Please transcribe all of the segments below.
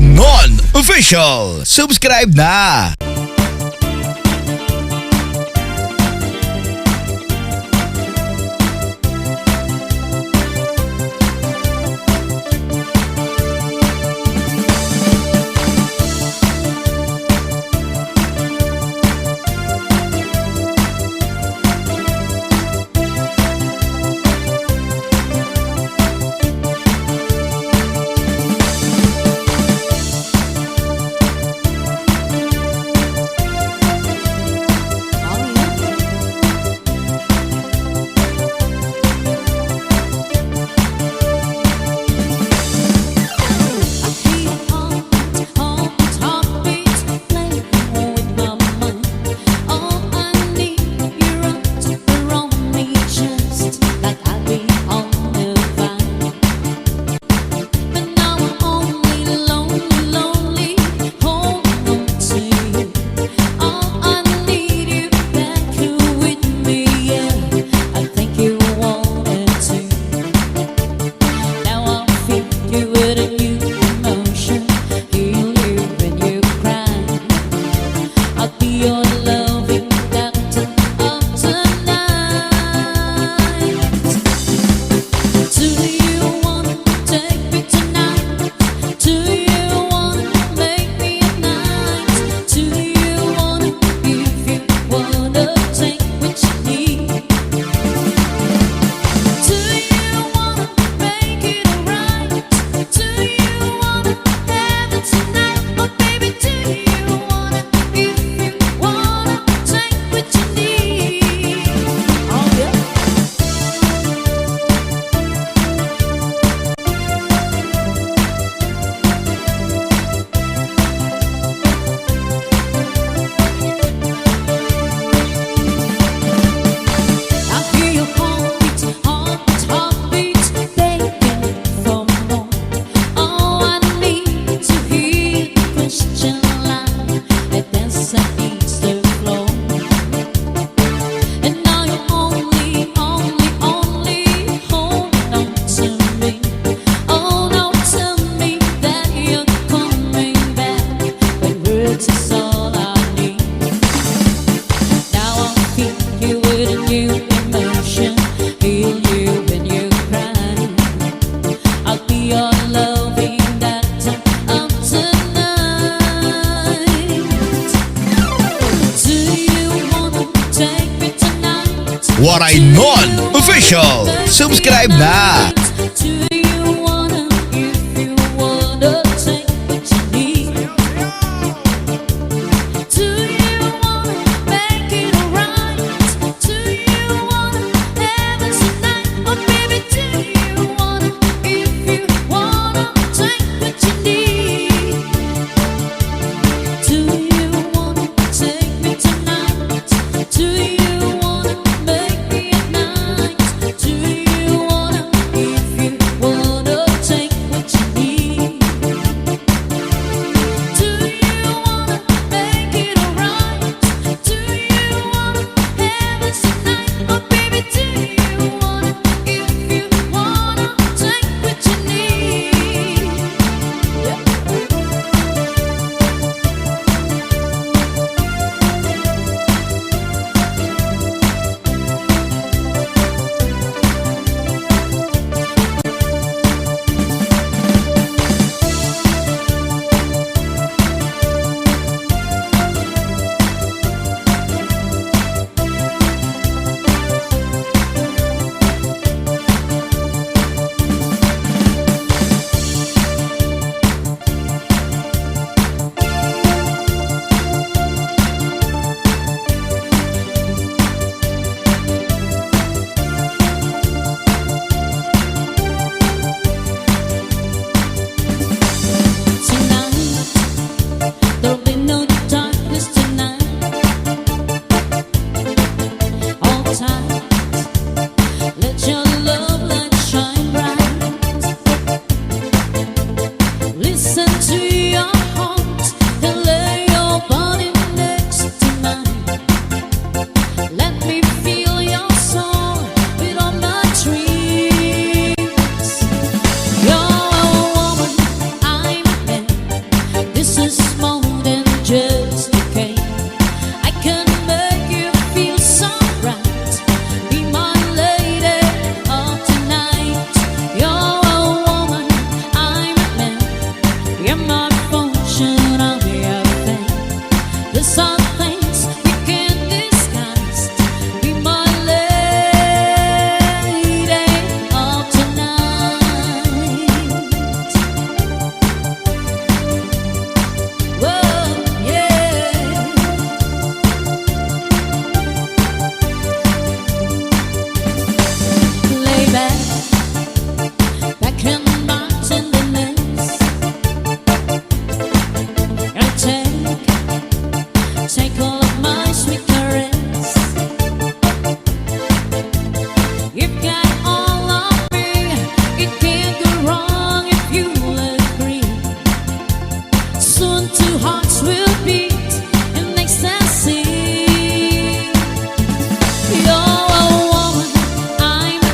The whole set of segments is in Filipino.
Waray Non-Official. Subscribe na! Waray Non-Official. Subscribe na! Do you wanna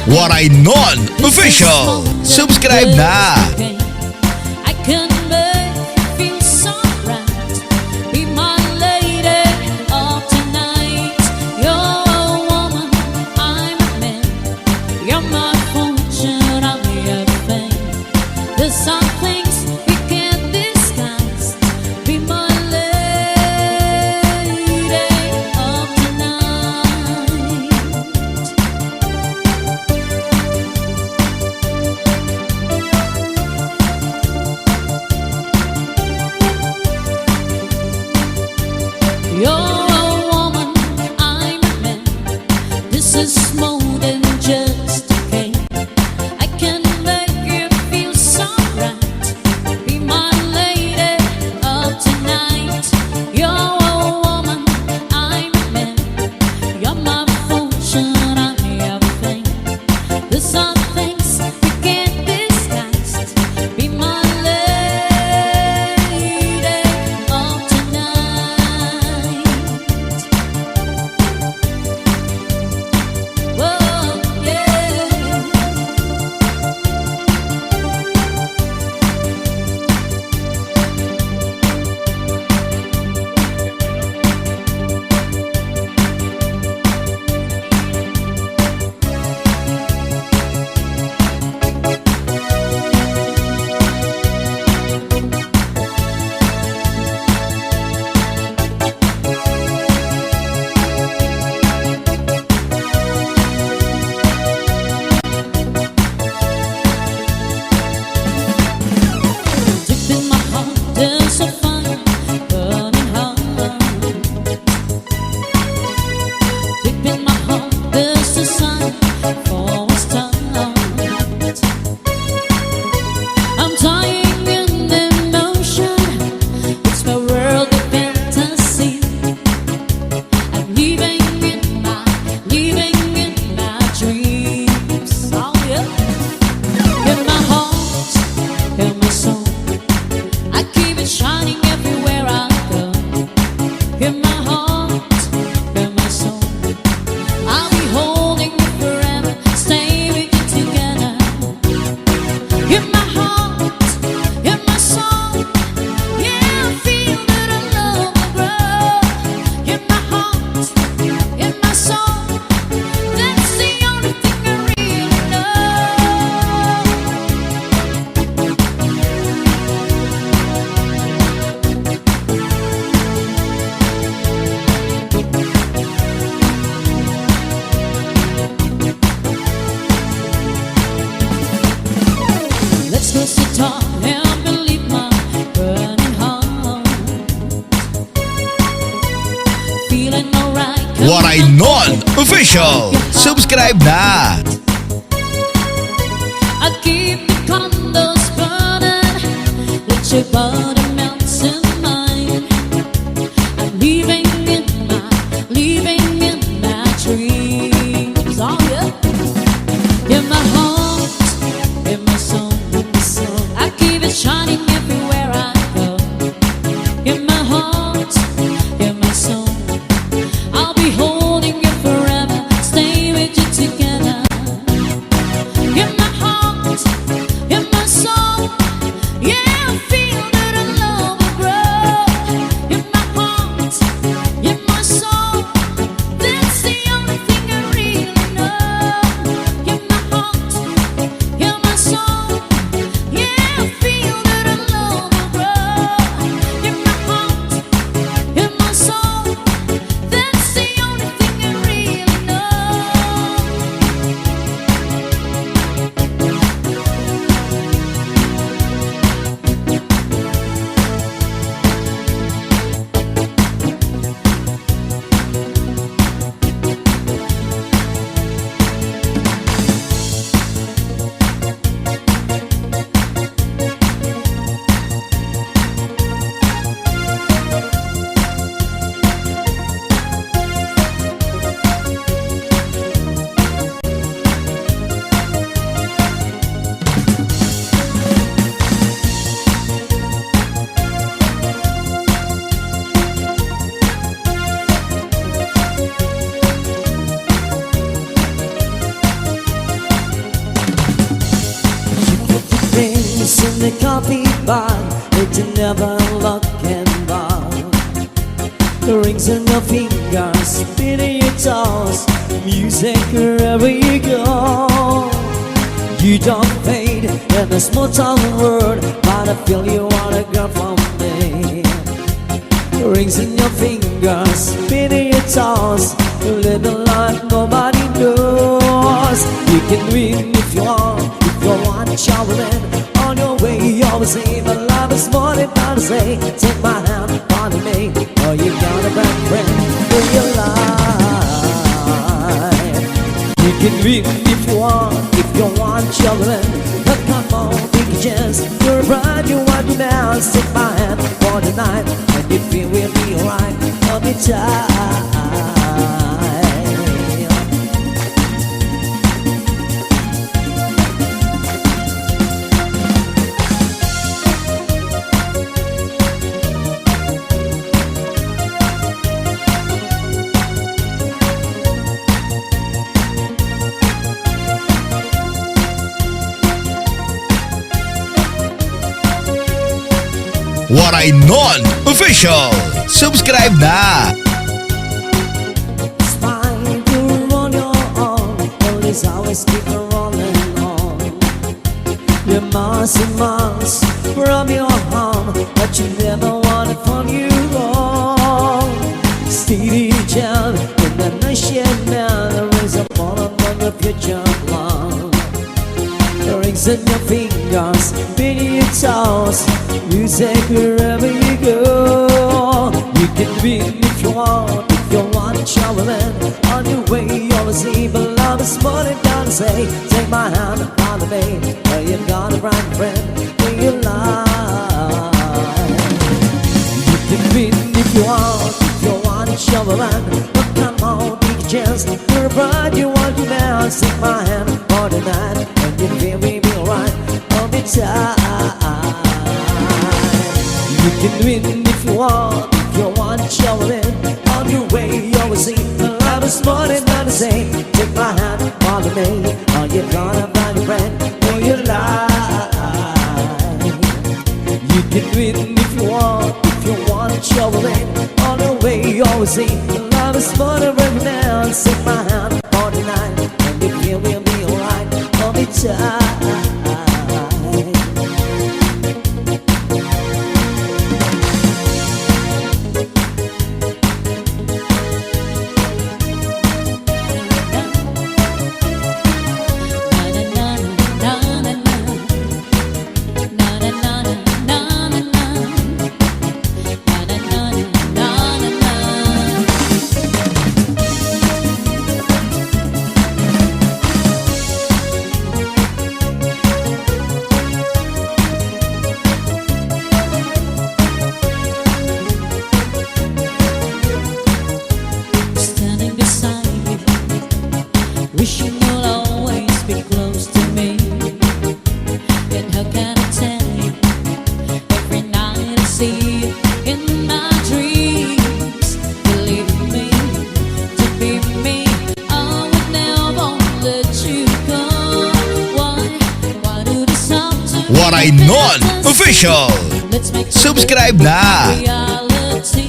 Waray Non-Official. Subscribe na! I can make you feel so right. Be my lady of tonight. You're a woman, I'm a man. You're my fortune, I'm everything. There's some things we can't disguise. Be my lady of tonight. You're a woman, I'm a man. This is more than just a game. I can make you feel so right. Be my lady of tonight. You're a woman, I'm a man. You're my fortune, I'm everything. There's some things we can't disguise. Be my lady of tonight. Whoa, yeah. Deep in my heart, there's a fire burning hot. Deep in my heart, there's a sign for a start. I'm dying in emotion. It's my world of fantasy. I'm living in my dreams. Oh yeah. In my heart, in my soul, I keep it shining everywhere I go. In my heart, in my soul, I'll be holding you forever, stay with you together. In my heart, in my soul, yeah, I feel that our love will grow. In my heart, in my soul, that's the only thing I really know. Let's go sit down and believe my burning heart. Feeling alright. Waray Non-Official. Subscribe na! I keep the candles burning. Let your body melt in mine. I'm living in my dreams. Oh yeah. In my heart, in my soul, I keep it shining everywhere I go. In my heart, in my soul, I'll be holding you forever, stay with you together. In my heart, in my soul, yeah, I feel that our back, it's never looking back. The rings on your fingers, spinning your toes, music wherever you go. You don't fade in the small town world, but I feel you want a girl from me. Rings in your fingers, spinning your toes, living like nobody knows. You can win if you want traveling on your way. You always say, but love is more than to say. Take my hand, follow me, or you got a bad friend in your life. You can win if you want traveling, but come on, take a chance. You're a bride, you want me now. Take my hand for the night, and if it will be alright, I'll be tired. Waray Non-Official. Subscribe na! It's fine to run your own, always keep rolling on. You're miles and miles from your home, but you never want it from you wrong. Steady jump in the nation now, there is a bottom on your future plan. The rings in your fingers, beneath your toes, music wherever you go. You can win if you want traveling on your way. You always see, but love is more than to say. Take my hand and follow me, or you've got a bright friend in your life. You can win if you want traveling, but come on, take a chance. You're a bride, you want to now. Take my hand for the night, and you feel we be alright. I'll be tired. You can win if you want traveling on your way. You always see the love is more than to say. Take my hand, follow me, or you're gonna find a friend for your life. You can win if you want traveling on your way. You always see the love is more than now. Take my hand for the night, and you feel we'll be alright. I'll be tired. Wishing you'll always be close to me. And how can I tell you? Every night I see you in my dreams. Believe me, to be me, I would never let you go. Why do this have to be Waray Non-Official. Let's make Subscribe na! reality.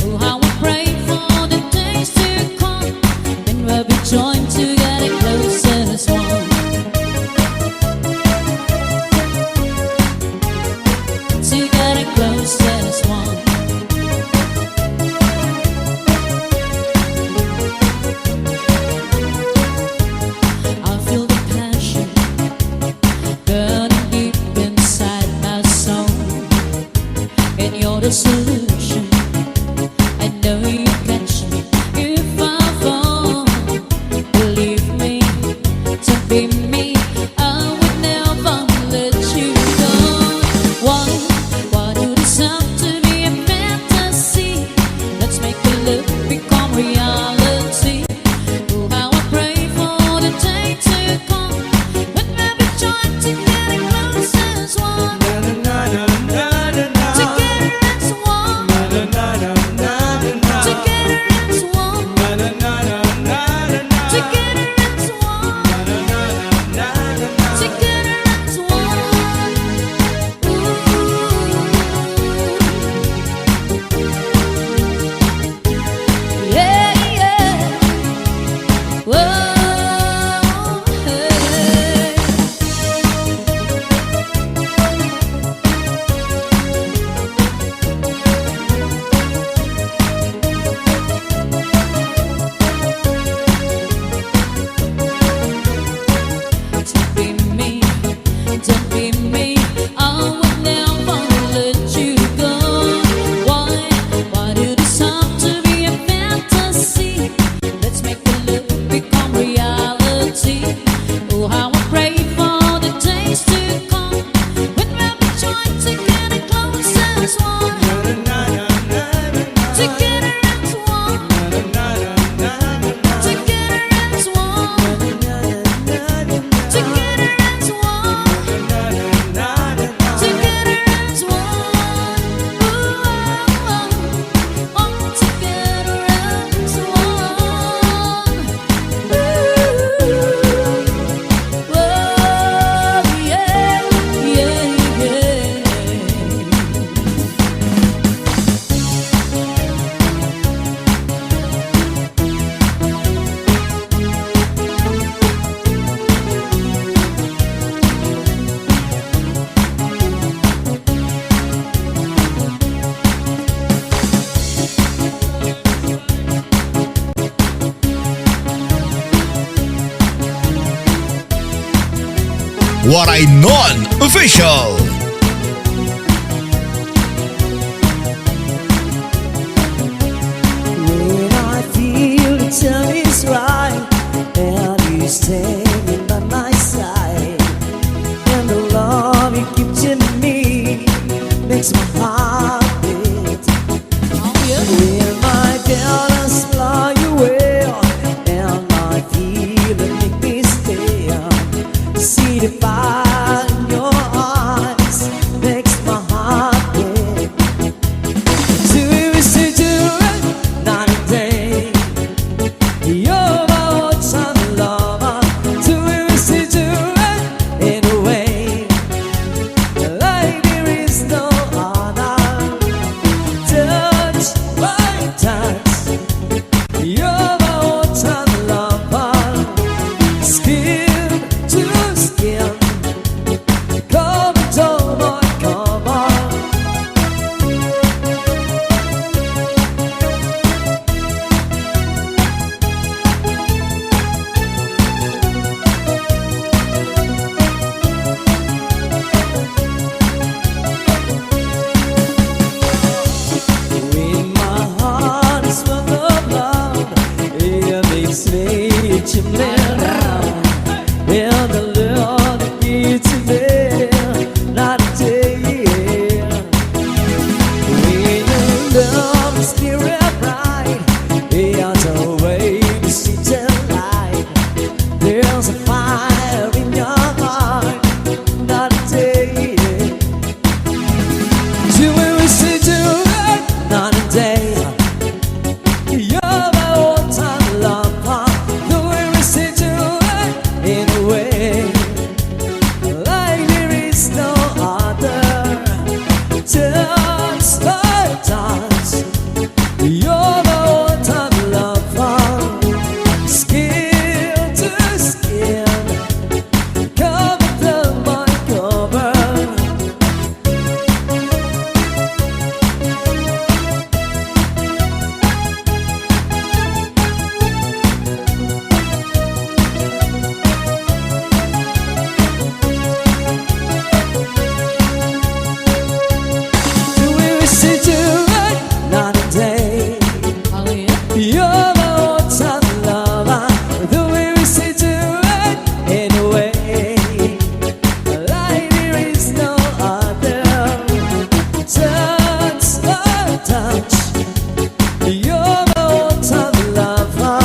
Oh, how I pray for the days to come, when we'll be joined together closer as one. Together closer as one. I feel the passion burning deep inside my soul, and you're the solution. I know you catch me if I fall. Believe Waray Non-Official. When I feel the time is right and you're standing by my side, and the love you give to me makes my heart beat. When my balance fly away and I feel it make me stay, see the fire in your eyes makes my heart beat. Do you wish to do it night and day? You're my all-time lover. Do you wish to do it in a way like there is no other? Touch by touch, you're my all-time lover. Skin to skin, come on, come on. When my heart is full of love, it makes me chimney down. And the love that gives to me, not a day. When your love is clear and bright, it's a way to see the light. There's a fire in your heart, not a day. Do we wish to do it night and day? You're my all-time lover. Do we wish to do it in a way like there is no other? Touch by touch, you're my all-time lover. Skin to skin, come under my cover. Do we wish to do it night and day? You're my all-time lover. Do we wish to do it in a way like there is no other? Touch by touch, you're my all-time lover.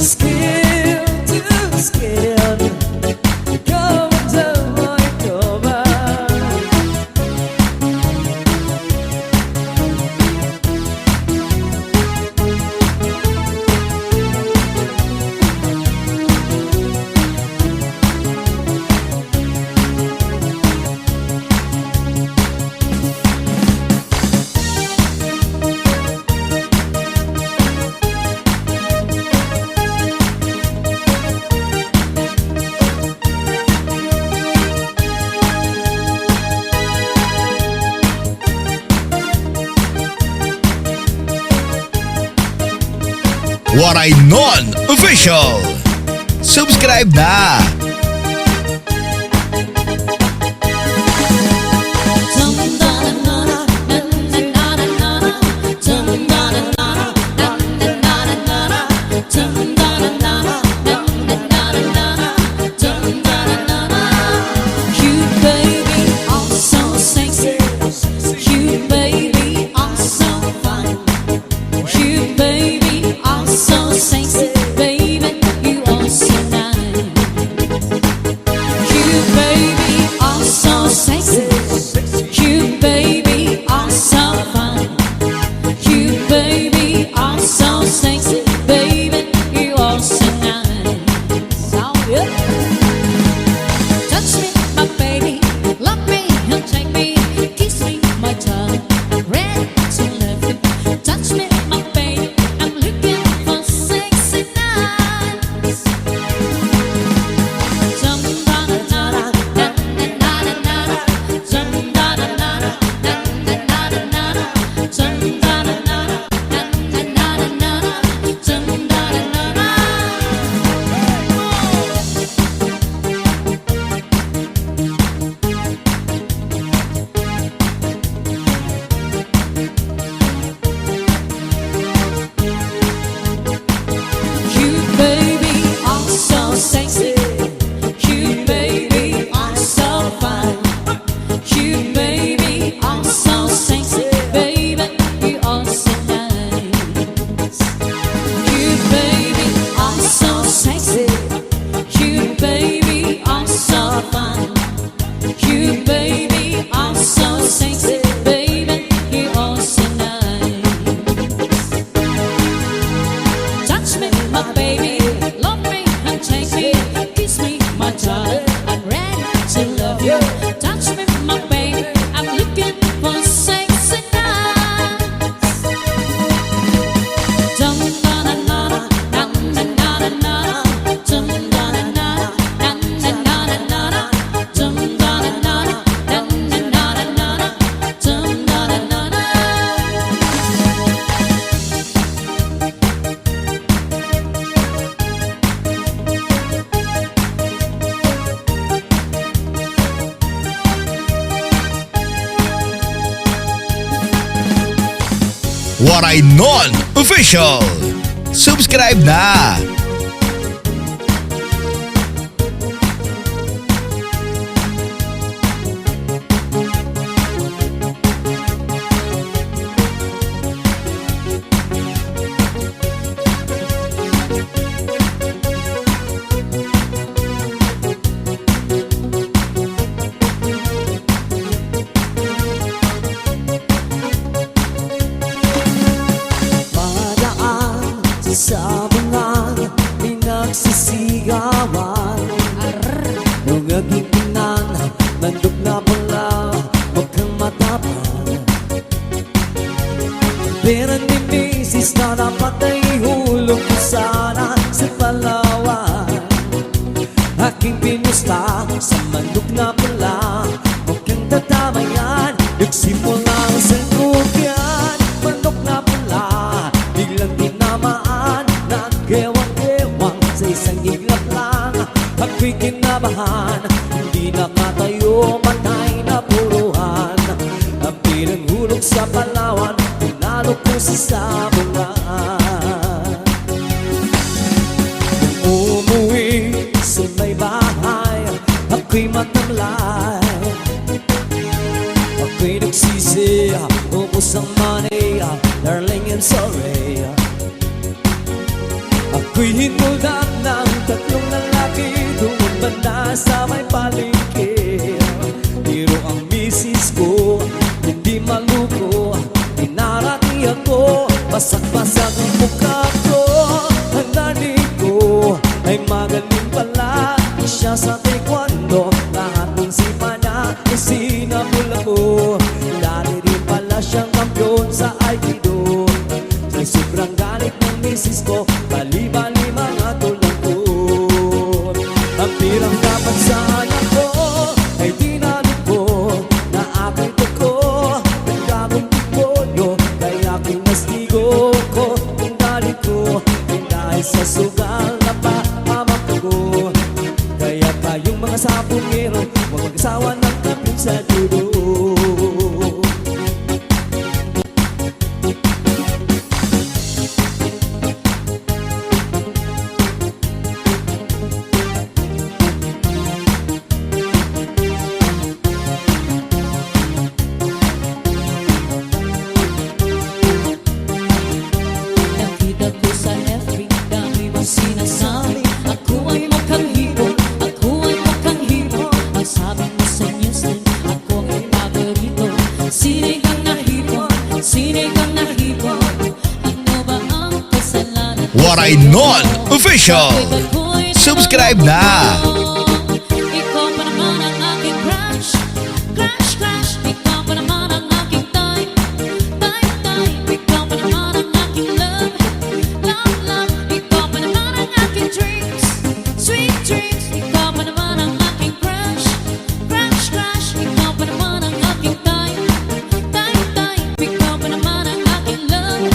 Skin to skin, come under my cover. Waray Non-Official. Subscribe na! Cute baby, I'm so sexy. Cute baby, I'm so fine. Cute baby, I'm so sexy. Baby, you are so nice. Waray Non-Official. Subscribe na! Madaan sa sabungan, pinagsisigawan. Nung aking tinan, mandog na pala, huwag kang matapang. Pero ni misis na dapat ay hulog ko sana sa Palawan. Aking pinusta sa mandog na pala, huwag kang tatamayan. Nagsimula sa lugyan, mandog na pala, biglang tinamaan. Nagkewang-kewang sa isang iglap lang. Ako'y kinabahan, hindi nakatayo, patay na puruhan. Ang pinanghulog sa Palawan, pinalo ko sa sabungan. Umuwi sa may bahay, ako'y matamlay. Ako'y nagsisi, ubos ang money, darling and sorry. Ako'y hinuldak ng tatlong lalaki, doon banda sa may palengke. Pero ang misis ko, hindi maluko, pinarati ako, basak-basak ang mukha ko. Ang nanay ko ay magaling pala, siya sa taekwondo, lahat ng sipa niya ay sinabula ko. Dati rin pala siyang kampiyon sa Aikido. Sa sobrang galit ng misis ko, bali-bali mga tulad ko. Ang pirang dapat sa anak ko ay dinanong ko, na aking tuko, nagkagong tipolyo, kaya kinastigo ko ang galit ko. Dahil sa sugal na pahamak ko, kaya kayong mga sapungero, huwag mag-asawa ng kapin sa judo. Nakita ko sa FB, dami mong sinasabi, ako ay mukhang hero, ako ay mukhang hero. Ang sabi mo sa newsline, ako ay paborito. Sinigang na hipon, sinigang na hipon. Ano ba ang kasalanan ko Waray sa'yo? Non-Official. Bakit ako'y Subscribe na! nababago? Ikaw pa naman ang aking crush, crush, crush. Ikaw pa naman ang aking type, type, type. Ikaw pa naman ang aking love, love, love. Ikaw pa naman ang aking dreams, sweet dreams. Ikaw pa naman ang aking crush, crush, crush. Ikaw pa naman ang aking type, type, type. Ikaw pa naman ang aking love,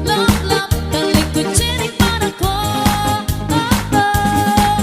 love, love. Talikod sinig para ko, oh, oh.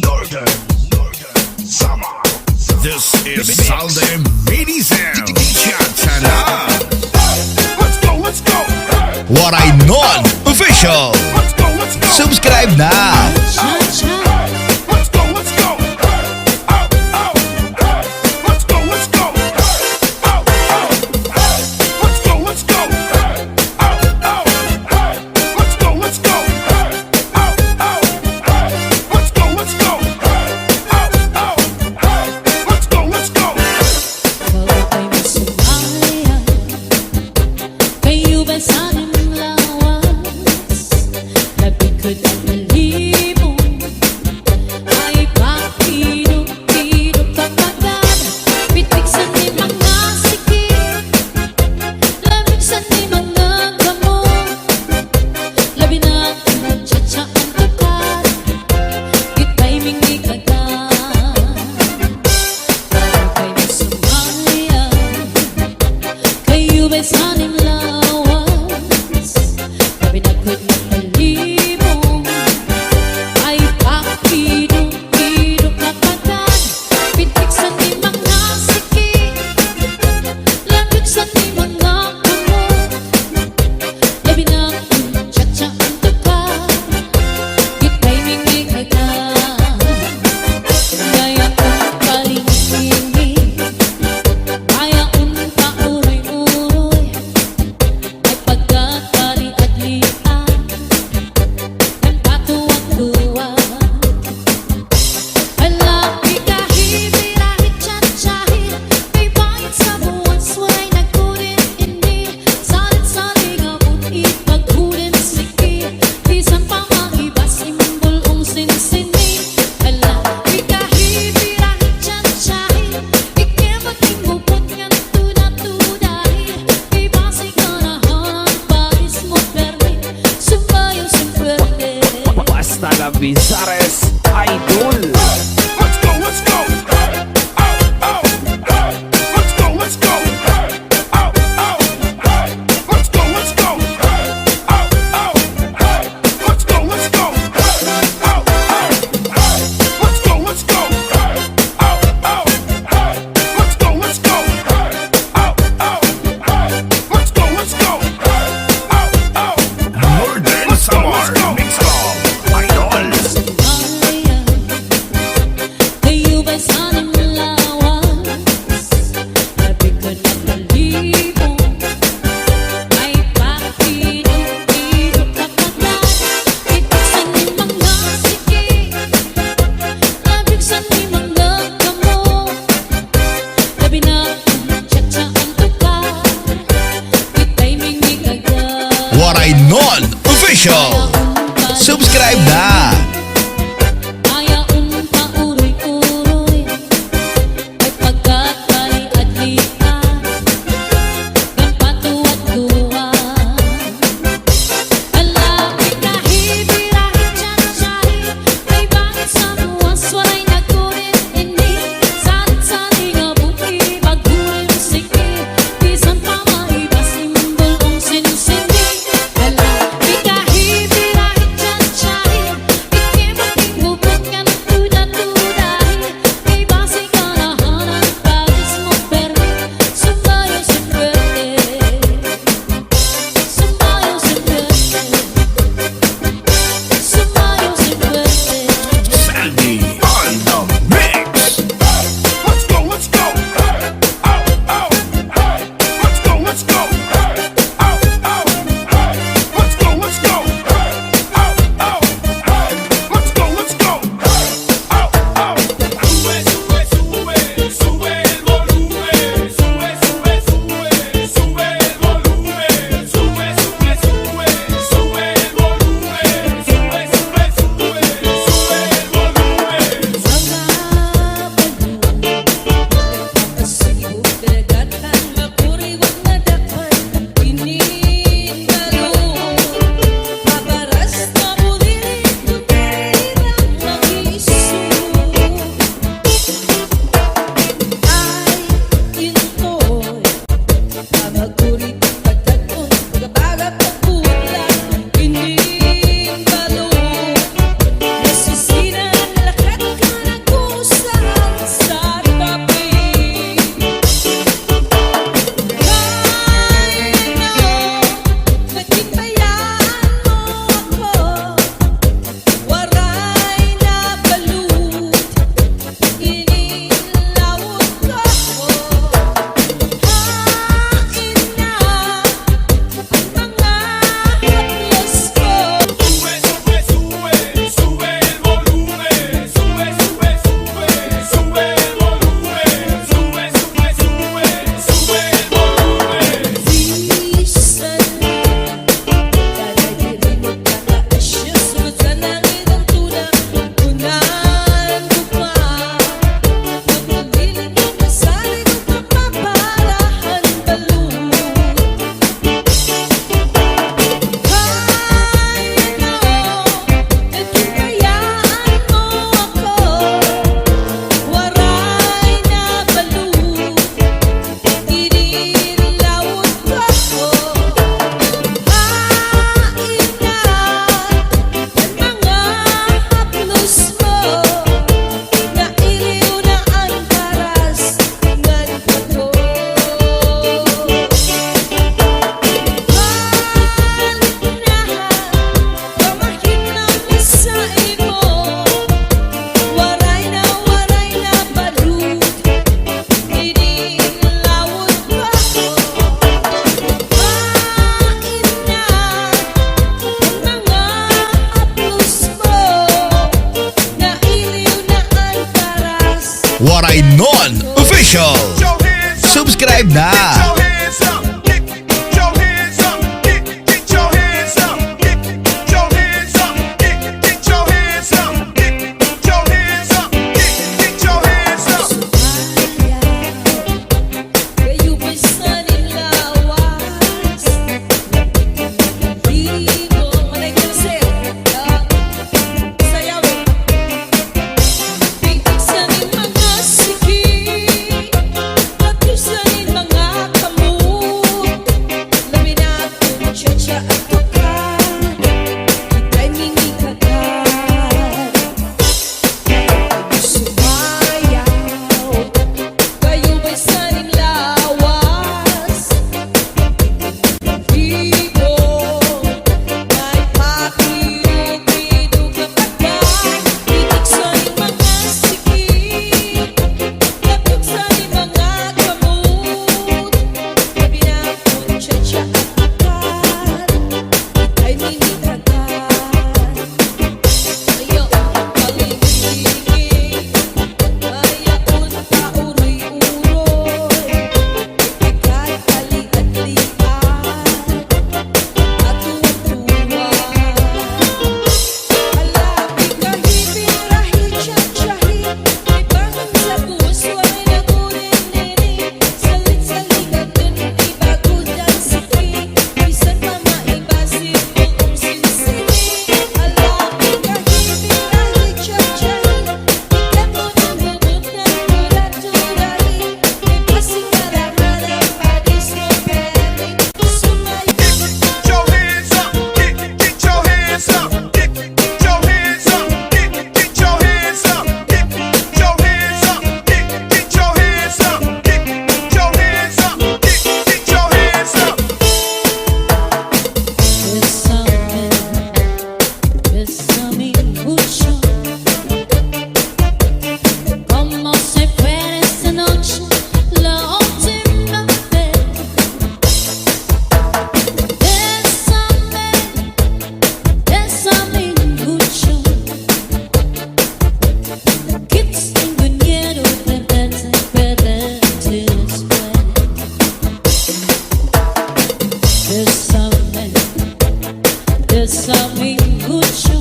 Northern Summer. This is Salde Mini Sound. Chana. Let's go. Waray Non-Official. Let's go. Subscribe na. Cha-cha. Let's go. Let's go. Let's go. Let's go. Let's go. Let's go. Let's go. Let's go. Let's go. Let's go. Let's go. Let's go. Bago kayo masumaya, kayo ba sanang lawas? Labig ko ng malibong, ay pakidog-idog kapagad. Pitik sa di mga sikip, labig sa di mga gamot. Labi na ang tsa-tsa ang tukad, kita'y mingi kagad. Bago kayo masumaya, kayo ba'y sanang lawas? Labi na ko't magpalibong, ay pakidog-idog kapagad. Pitik sa di mga sikip, labig sa di mga gamot. Labi na ang tsa-tsa ang tukad, kita'y mingi kagad. Gaya kong palihimik, kaya kong pauroy-uroy, ay pagkakali-adlian ng katuwang-tuwa. Malaki kahit-birahit, tsa-tsahin, may bayad sa buwas, wala'y nagkulit-init. Salit-saling abot-it, pagkulit-sikit, isang pamaiba, simbol kong sinisini. Malaki kahit-birahit, tsa-tsahin, ikibating upot ngang tunat-tudahin, may basig ganahan, paris mo permit, sumbayo sumperte. Basta la Bizares Idol. Let's go. Let's go. Let's go. Let's go. Let's go. Let's go. Let's go. Let's go. Let's go. Let's go. Let's go. Let's go. Let's go. Let's go. Northern Summer Mix Club. Idol. Sumaya, kayo ba'y sanang lawas? Labig ko ng malibong, ay pakidog-idog kapagad. Pitik sa di mga sikip, labig sa di mga gamot. Labi na ang tsa-tsa ang tukad, kita'y mingi kagad. Waray Non-Official. Subscribe na. Kaya kong pauroy-uroy, ay pagkakali-adlian ng katuwang-tuwa. Malaki kahit-birahit, tsa-tsahin, may bangit sa buwas, wala'y nagkulit-init. Salit-saling abot-it, pagkulit-sikip, isang pamaiba, simbol kong sinisini. Malaki kahit-birahit, tsa-tsahin, Subscribe na! Get your hands up. Get your hands up. Get your hands up. Get your hands up. Get your hands up. Get your hands up. Get your hands up. Kayo ba'y saning lawas? Di mo malay ko sa'yo. Sayawin. Bigtig saning mga sikip, pati saning mga kamot. Laminat ko tsa-tsa at tukan, ika'y mingikagat. Sumayaw, kayo ba'y saning lawas? Di ko may pakirupido kapagkat bigtig saning mga sikip, pati saning mga kamot. Laminat ko tsa-tsa at tukan, ika'y mingikagat. Ayaw paligid, ayaw ka uroy-uroy, ika'y ali-alian at tuwa-tuwa. Alapit kahit rahit tsa-tsahin, may bangon sa puso ay nagurin-nini. Salit-saligan dun ay bago dyan sikri, bisan pa maibasin mo kung sinisini. Alapit kahit rahit tsa-tsahin, ikat mo ng bubot ng turat-turahin, may pasingarahan ang padis mo perin. Sumayaw. Get your hands up. Get your hands up. Get your hands up. Get your hands up. Get your hands up. Get your hands up. Get your hands up. Get your hands up. Bésame mucho, como si fuera esta noche la última vez. Bésame mucho, que tengo miedo perderte después. Bésame mucho,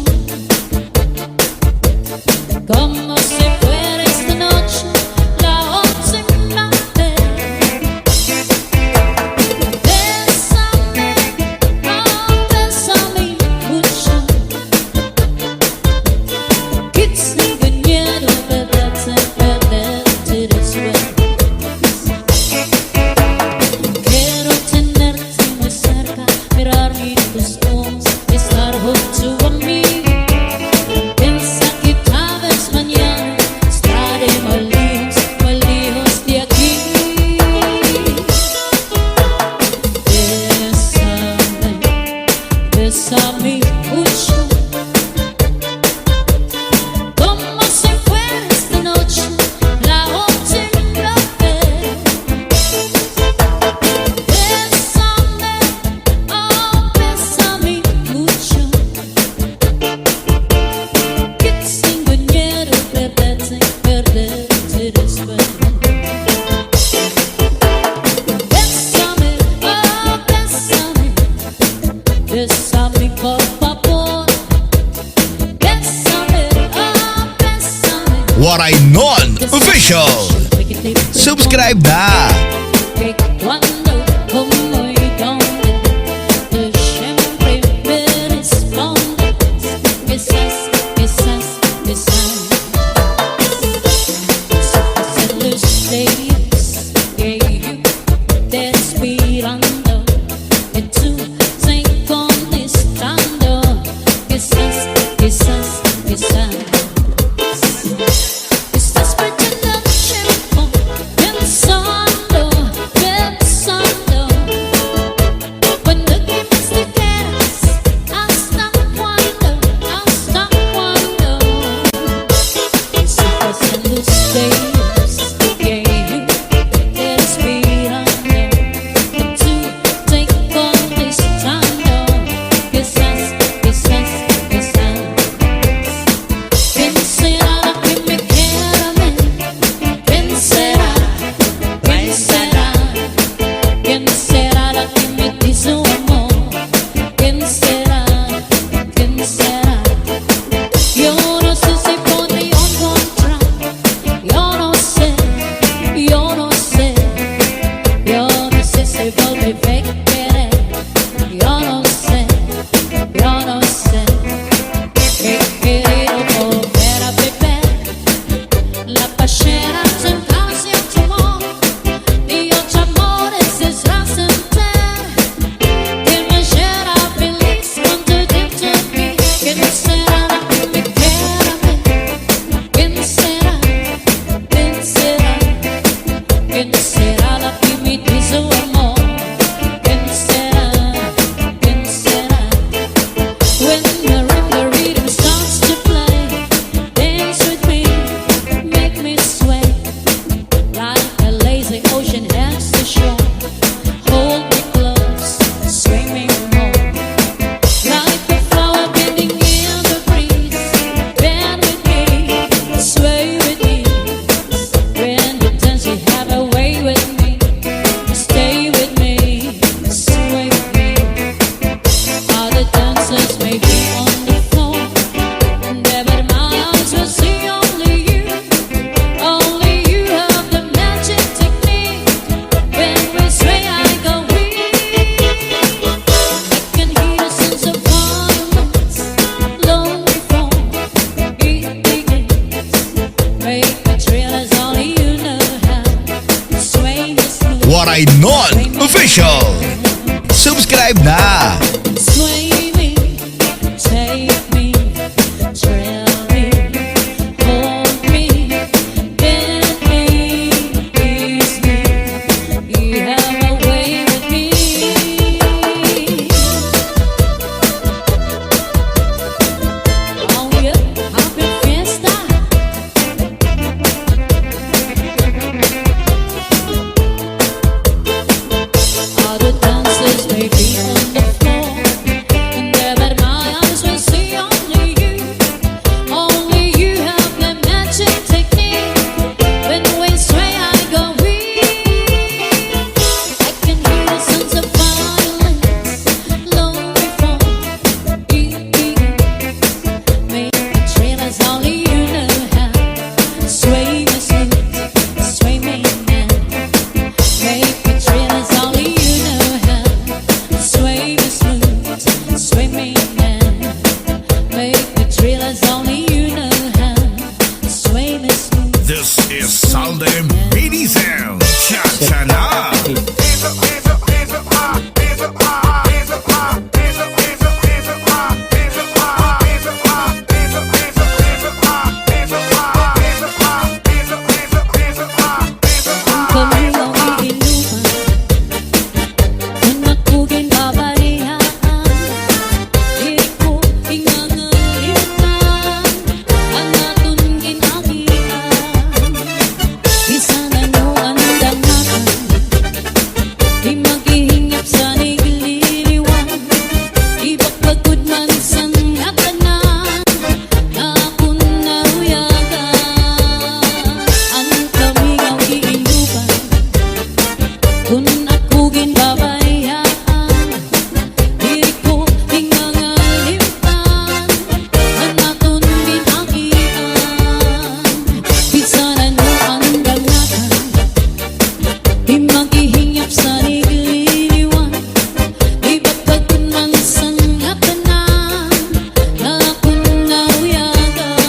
como si fuera esta noche la última vez. Bésame, oh, bésame mucho, que tengo miedo perderte después. Quiero tenerte muy cerca, mirar tus ojos, estar junto a mí. Piensa que tal vez mañana estaré muy lejos de aquí. Bésame mucho, como si fuera esta noche la última vez. Bésame, oh, bésame mucho, que tengo miedo perderte después. Bésame, oh, bésame por favor. Bésame, oh, bésame. Waray Non-Official! Subscribe na! Que cuando como y donde tú siempre me respondes, quizás. En los labios que yo te respirando, y tú te contestando, quizás. Estás perdiendo tiempo pensando Official. Subscribe na. Sway me, take me, thrill me, hold me, get me, ease me. You have a way with me. Oh yeah, happy fiesta. Other dancers may be on the floor, and there but my eyes will see only you. Only you have the magic technique. When we sway, I go weak. I can hear the sounds of violence long before you. Make the trailers only you know how. Sway me smooth, sway me now. Make the trailers only you know how. Sway me smooth, sway me now. Make the trailers only you know how. Sway me smooth. This is Southern Mini Sound. Cha-cha-na. Hands up, hands up, hands up high, hands up high, hands up high, hands up, hands up, hands up high, hands up high, hands up high, hands up, hands up, hands up high, hands up high, hands up high, hands up, hands up, hands up high, hands up high. Kami ang iinuman, kung ako ginbabalihan, di ko ingangalitan, ang atong ginagian. Bisa na nyo ang dangakan, di maghihingap sa nigililiwan, di bakbagod man sa ngatanan, na akong nauyagan. Ang kami ang iinuman, kung ako ginbabayaan, di ko ingangalitan, ang atong ginagian. Bisa na nyo ang dangakan, di maghihingap sa nigililiwan, di bakbagod man sa ngatanan, na akong nauyagan.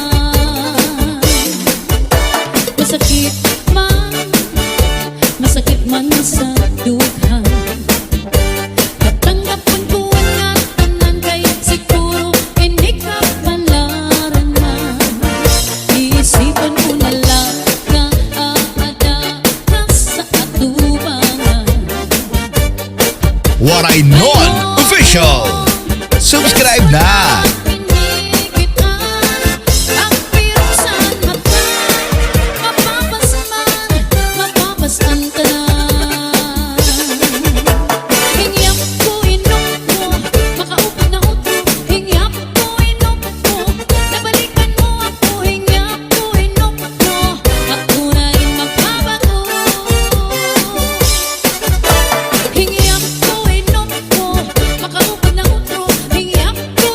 Masakit man sa dughan, tatanggapan ko ang tanan, kaya siguro hindi ka palaranan. Iisipan ko na lang na aada ka sa atubangan. Waray Non Official. Subscribe na. Hingyap ko inom ko, makaupad na utro. Hingyap ko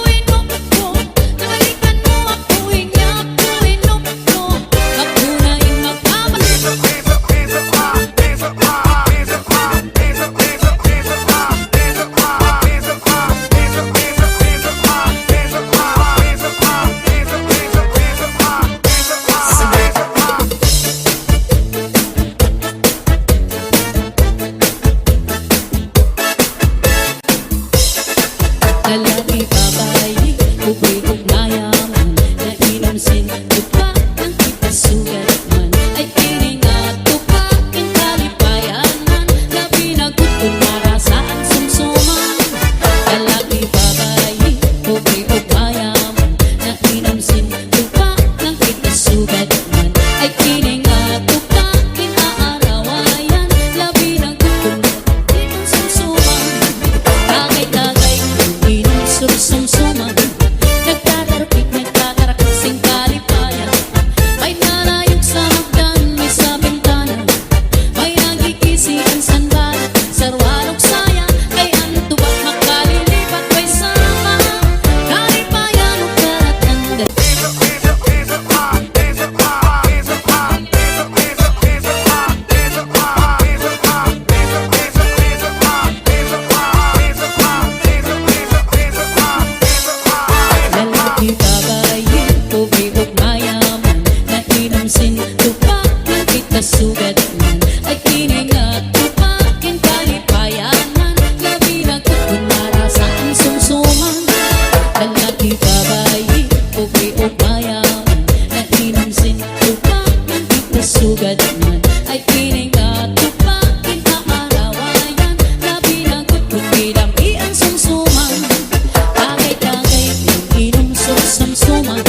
Kay o bayan na inumsin upang hindi kasugad man ay kining katupang inaarawayan labi ng kutbidamian sumsuman tagay-tagay yung inumsok samsuman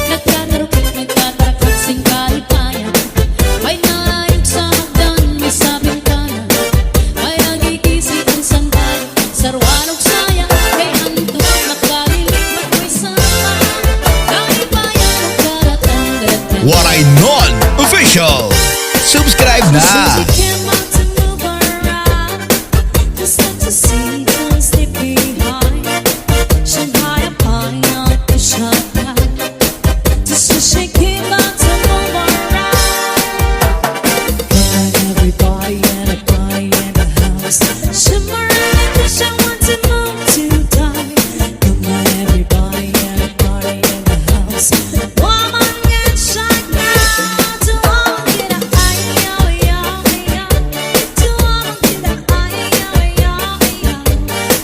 nagtatarukit nagtatarakak sing kalipayan may naayog sa hagdan may sabing kanan may nagigisi ang sandal sarwanog saya kay antok makalilig magwisama kalipayan ang karatang Waray Non-Official. Subscribe na! She came out to move around, just like to see, just stay behind. Shanghai upon the Shanghai. Just as she came out to move around, got everybody and a party in the house. Shimmering like the show want to move to die. Come on, everybody and a party in the house. Woman get shot now. To all get a to all get a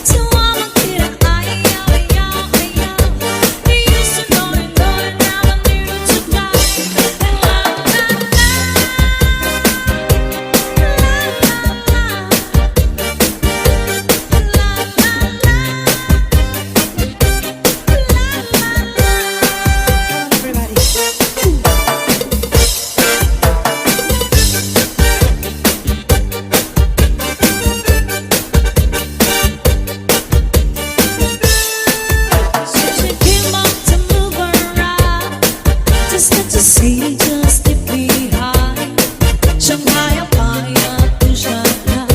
to all get a they used to know it, now I need to die. She came up to move around, just not to see, just to be high. Shanghai up to Shanghai.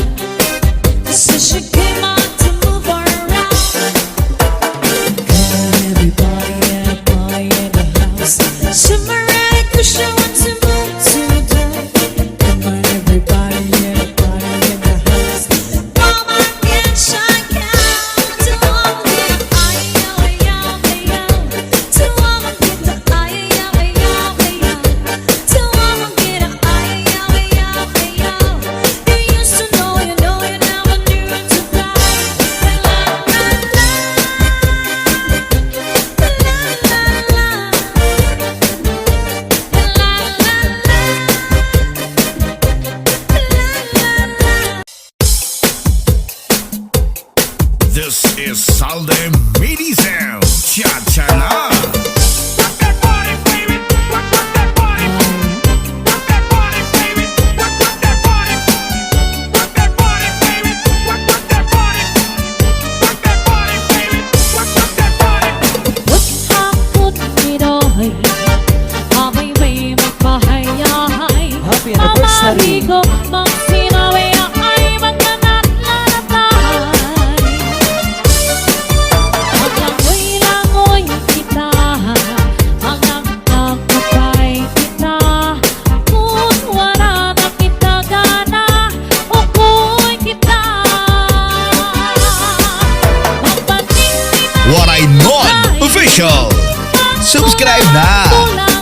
So she came out to move around, got everybody and a party in the house. Shimmering like she wants to move today. Come on, everybody and a party in the house. Woman get shot down to all get to all get the to all get they used to know you never knew to die. This is Salde Midi Sound. Cha-cha-la. Rock that body, baby. Rock that body. Rock that body, baby. Rock that body. Rock that body, baby. Rock that body. Rock that body, baby. Rock that body. What happened Pinoy? Abay may magpahayahay. Happy anniversary. Mamarigo, magsinawi ay magkanat-lanatay. Maglangoy-langoy kita, magkakapay kita. Kung wala na kita gana, ukuy kita. Magpating Waray Non-Official. Subscribe na!